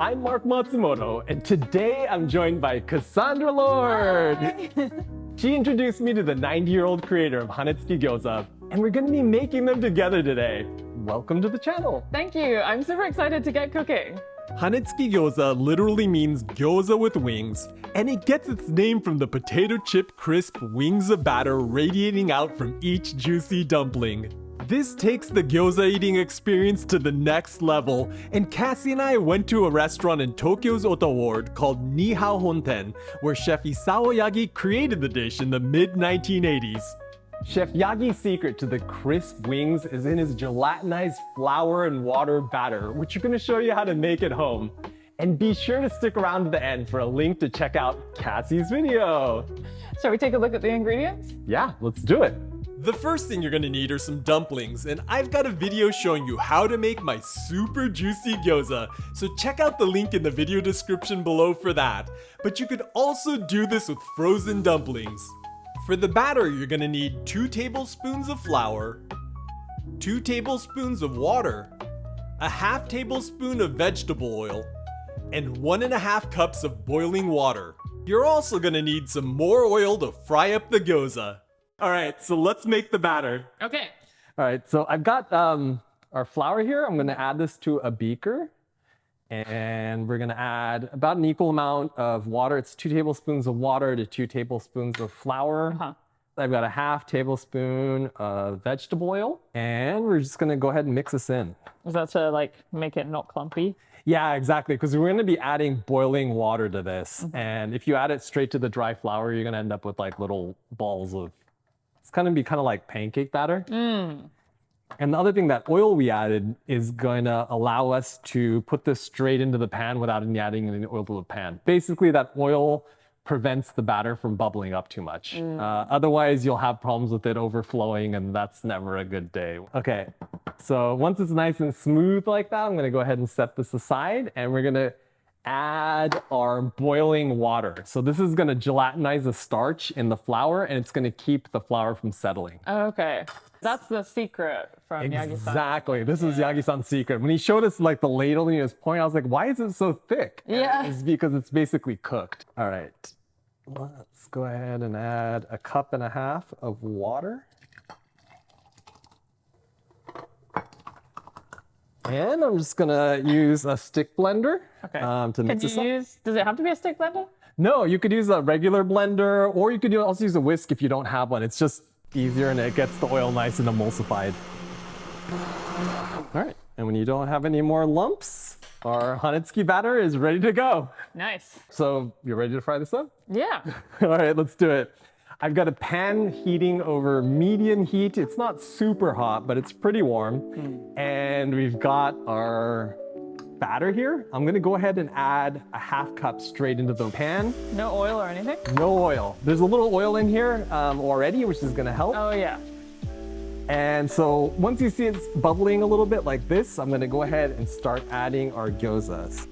I'm Mark Matsumoto, and today I'm joined by Cassandra Lord. She introduced me to the 90-year-old creator of Hanetsuki Gyoza, and we're gonna be making them together today. Welcome to the channel. Thank you. I'm super excited to get cooking. Hanetsuki Gyoza literally means gyoza with wings, and it gets its name from the potato chip crisp wings of batter radiating out from each juicy dumpling. This takes the gyoza eating experience to the next level, and Cassie and I went to a restaurant in Tokyo's Ota Ward called Nihao Honten, where Chef Isao Yagi created the dish in the mid-1980s. Chef Yagi's secret to the crisp wings is in his gelatinized flour and water batter, which we're gonna show you how to make at home. And be sure to stick around to the end for a link to check out Cassie's video. Shall we take a look at the ingredients? Yeah, let's do it. The first thing you're gonna need are some dumplings, and I've got a video showing you how to make my super juicy gyoza, so check out the link in the video description below for that. But you could also do this with frozen dumplings. For the batter, you're gonna need 2 tablespoons of flour, 2 tablespoons of water, a half tablespoon of vegetable oil, and 1.5 cups of boiling water. You're also gonna need some more oil to fry up the gyoza. All right, so let's make the batter. Okay. All right, so I've got our flour here. I'm gonna add this to a beaker, and we're gonna add about an equal amount of water. It's 2 tablespoons of water to 2 tablespoons of flour. I've got a half tablespoon of vegetable oil, and we're just gonna go ahead and mix this in. Is that to like make it not clumpy? Yeah, exactly, because we're gonna be adding boiling water to this. And if you add it straight to the dry flour, you're gonna end up with like little balls of, it's gonna be kind of like pancake batter. And the other thing, that oil we added is going to allow us to put this straight into the pan without adding any oil to the pan. Basically, that oil prevents the batter from bubbling up too much. Otherwise, you'll have problems with it overflowing, and that's never a good day. Okay, so once it's nice and smooth like that, I'm gonna go ahead and set this aside, and we're gonna add our boiling water. So this is gonna gelatinize the starch in the flour, and it's gonna keep the flour from settling. Okay. That's the secret from Yagi-san. Exactly. This is Yagi-san's secret. When he showed us like the ladle and he was pouring, I was like, why is it so thick? Yeah. It's because it's basically cooked. All right. Let's go ahead and add 1.5 cups of water. And I'm just gonna use a stick blender to mix this up. Does it have to be a stick blender? No, you could use a regular blender, or you could also use a whisk if you don't have one. It's just easier, and it gets the oil nice and emulsified. All right, and when you don't have any more lumps, our Hanetsuki batter is ready to go. Nice. So you ready to fry this up? Yeah. All right, let's do it. I've got a pan heating over medium heat. It's not super hot, but it's pretty warm. And we've got our batter here. I'm gonna go ahead and add 1/2 cup straight into the pan. No oil or anything? No oil. There's a little oil in here already, which is gonna help. Oh yeah. And so once you see it's bubbling a little bit like this, I'm gonna go ahead and start adding our gyozas.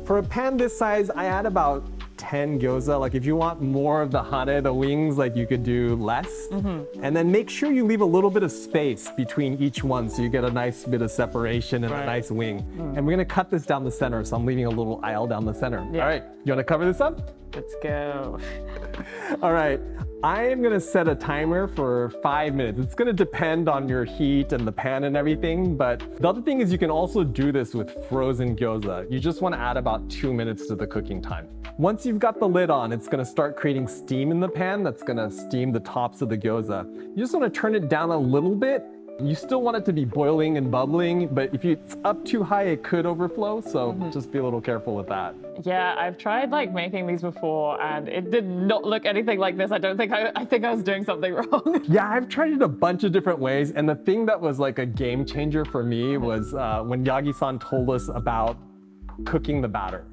For a pan this size, I add about 10 gyoza. Like if you want more of the hane, the wings, like you could do less. And then make sure you leave a little bit of space between each one so you get a nice bit of separation and a nice wing. And we're gonna cut this down the center, so I'm leaving a little aisle down the center. Yeah. All right, you wanna cover this up? Let's go. All right, I am gonna set a timer for 5 minutes. It's gonna depend on your heat and the pan and everything, but the other thing is you can also do this with frozen gyoza. You just wanna add about 2 minutes to the cooking time. Once you've got the lid on, it's gonna start creating steam in the pan that's gonna steam the tops of the gyoza. You just wanna turn it down a little bit. You still want it to be boiling and bubbling, but if it's up too high, it could overflow, so just be a little careful with that. Yeah, I've tried like making these before, and it did not look anything like this. I think I was doing something wrong. Yeah, I've tried it a bunch of different ways, and the thing that was like a game changer for me was when Yagi-san told us about cooking the batter.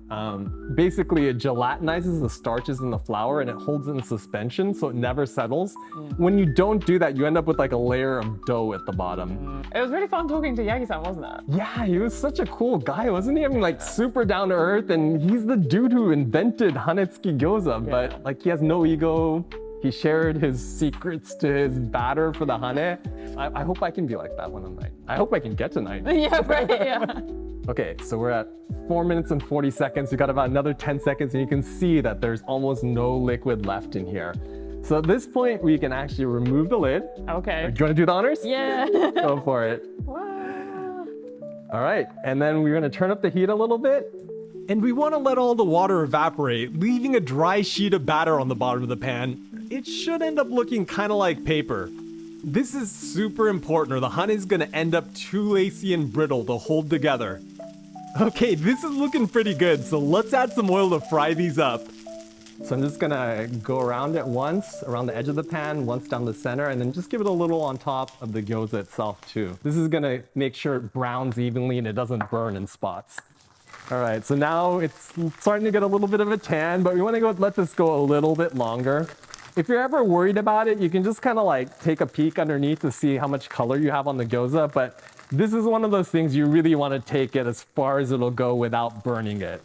Basically, it gelatinizes the starches in the flour and it holds it in suspension so it never settles. When you don't do that, you end up with like a layer of dough at the bottom. It was really fun talking to Yagi-san, wasn't it? Yeah, he was such a cool guy, wasn't he? I mean, like super down to earth, and he's the dude who invented Hanetsuki Gyoza, but like he has no ego. He shared his secrets to his batter for the hane. I hope I can be like that one night. I hope I can get tonight. Yeah, right, yeah. Okay, so we're at 4 minutes and 40 seconds. We got about another 10 seconds and you can see that there's almost no liquid left in here. So at this point, we can actually remove the lid. Okay. Do you want to do the honors? Yeah. Go for it. Wow. All right, and then we're gonna turn up the heat a little bit. And we want to let all the water evaporate, leaving a dry sheet of batter on the bottom of the pan. It should end up looking kind of like paper. This is super important or the honey is going to end up too lacy and brittle to hold together. Okay, this is looking pretty good, so let's add some oil to fry these up. So I'm just gonna go around it once, around the edge of the pan, once down the center, and then just give it a little on top of the gyoza itself too. This is gonna make sure it browns evenly and it doesn't burn in spots. All right, so now it's starting to get a little bit of a tan, but we wanna let this go a little bit longer. If you're ever worried about it, you can just kind of like take a peek underneath to see how much color you have on the gyoza, but this is one of those things you really want to take it as far as it'll go without burning it,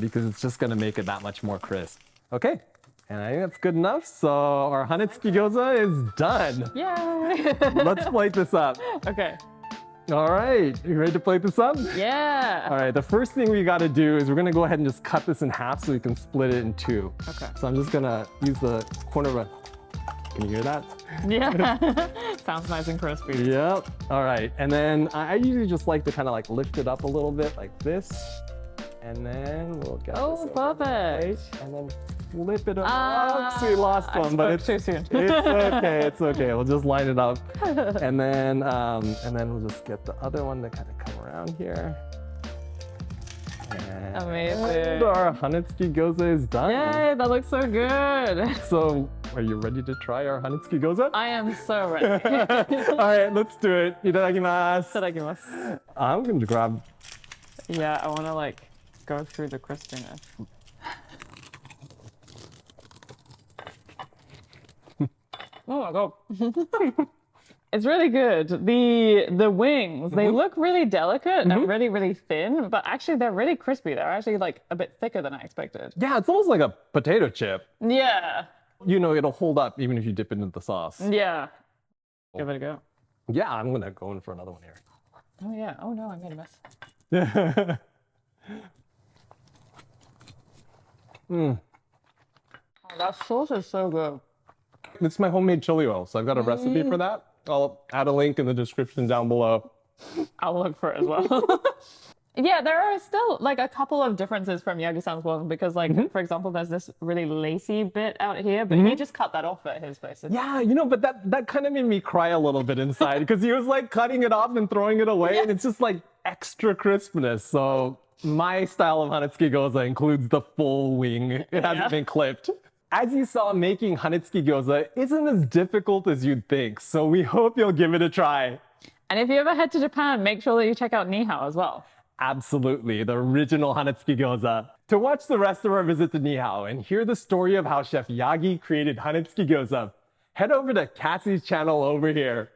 because it's just gonna make it that much more crisp. Okay, and I think that's good enough. So our Hanetsuki Gyoza is done. Yay. Let's plate this up. Okay. All right, you ready to plate this up? Yeah. All right, the first thing we gotta do is we're gonna go ahead and just cut this in half so we can split it in two. Okay. So I'm just gonna use the corner of a, can you hear that? Yeah. Sounds nice and crispy. Yep. All right, and then I usually just like to kind of like lift it up a little bit like this. And then we'll get Oh, this over the perfect. plate, and then flip it over. Oops, we lost one, but it's too soon. It's okay. It's okay. We'll just line it up, and then we'll just get the other one to kind of come around here. And Amazing. our Hanetsuki Gyoza is done. Yay, that looks so good. So, are you ready to try our Hanetsuki Gyoza? I am so ready. All right, let's do it. Itadakimasu. Itadakimasu. I'm going to grab. Yeah, I want to like go through the crispiness. Oh my god. It's really good. The wings, they look really delicate and really, really thin, but actually they're really crispy. They're actually like a bit thicker than I expected. Yeah, it's almost like a potato chip. Yeah. You know, it'll hold up even if you dip it into the sauce. Yeah. Give it a go. Yeah, I'm going to go in for another one here. Oh yeah. Oh no, I made a mess. Oh, that sauce is so good. It's my homemade chili oil, so I've got a recipe for that. I'll add a link in the description down below. I'll look for it as well. Yeah, there are still like a couple of differences from Yagi-san's one because like, for example, there's this really lacy bit out here, but he just cut that off at his place. Yeah, you know, but that kind of made me cry a little bit inside because he was like cutting it off and throwing it away, and it's just like extra crispness. So my style of Hanetsuki Gyoza includes the full wing. It hasn't been clipped. As you saw, making Hanetsuki Gyoza isn't as difficult as you'd think, so we hope you'll give it a try. And if you ever head to Japan, make sure that you check out Nihao as well. Absolutely, the original Hanetsuki Gyoza. To watch the rest of our visit to Nihao and hear the story of how Chef Yagi created Hanetsuki Gyoza, head over to Cassie's channel over here.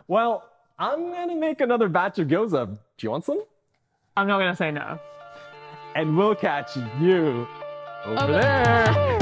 Well, I'm gonna make another batch of gyoza. Do you want some? I'm not gonna say no. And we'll catch you over there.